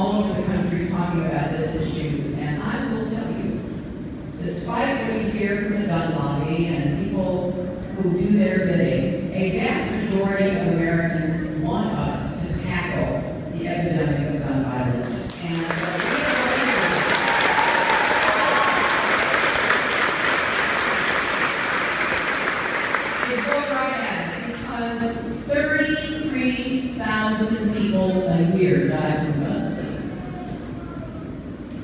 all over the country talking about this issue, and I will tell you, despite what you hear from the gun lobby and people who do their bidding, a vast majority of Americans want us to tackle the epidemic of gun violence. And it goes right at it, because 33,000 people a year die from guns.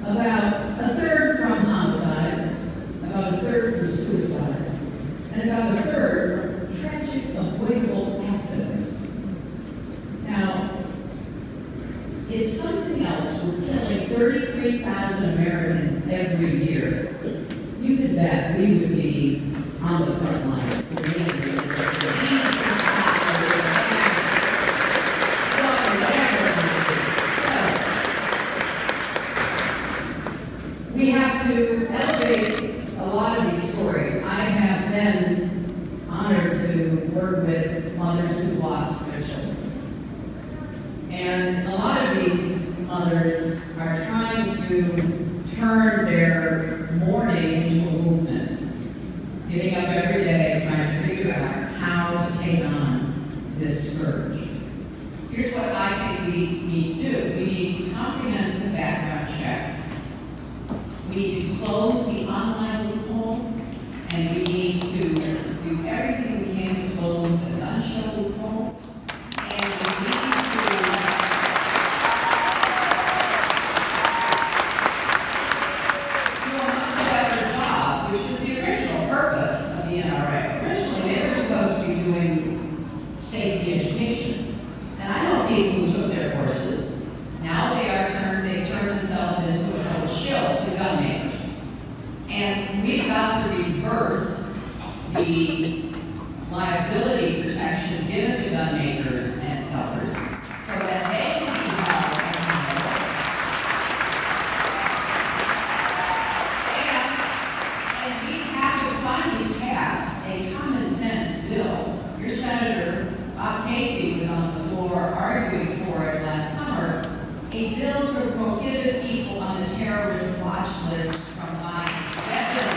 About a third from homicides, about a third from suicides, and about a third from tragic avoidable accidents. Now, if something else were killing 33,000 Americans every year, you could bet we would be on the front lines. We have to elevate a lot of these stories. I have been honored to work with mothers who lost their children. And a lot of these mothers are trying to turn their mourning into a movement, getting up every day trying to figure out how to take on this scourge. Here's what I think we need to do. We need comprehensive background checks. We need to close the online loophole, and we need to do everything we can to close the gun show loophole. And we need to do a much better job, which was the original purpose of the NRA. Originally, they were supposed to be doing safety education. And I know people who took their courses. Now they turn themselves into a total shill for the gun makers. And we've got to reverse the liability protection given to gun makers and sellers so that they can be held accountable. And we have to finally pass a common sense bill. Your Senator Bob Casey was on the floor arguing for it last summer, a bill to prohibit people on the terrorist watch list from buying weapons.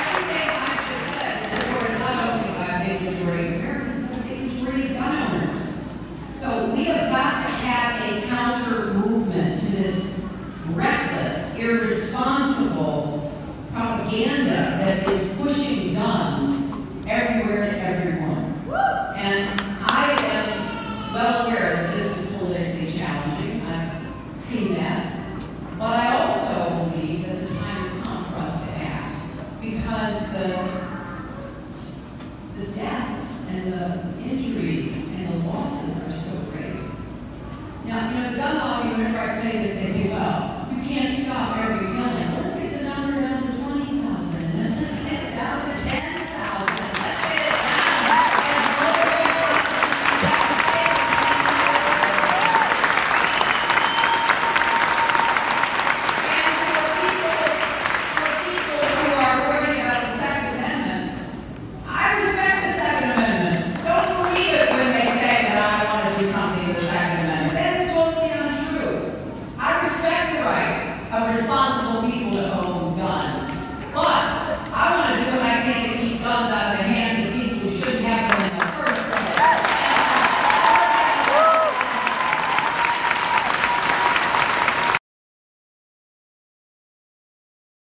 Everything I just said is supported not only by a big majority of Americans, but a big majority of gun owners. So we have got to have a counter movement to this reckless, irresponsible propaganda that is pushing guns everywhere to everyone. And I am well aware that this is politically challenging. I've seen that. But I also believe that the time has come for us to act, because the deaths and the injuries and the losses are so great. Now, the gun lobby, whenever I say this, they say, well, you can't stop every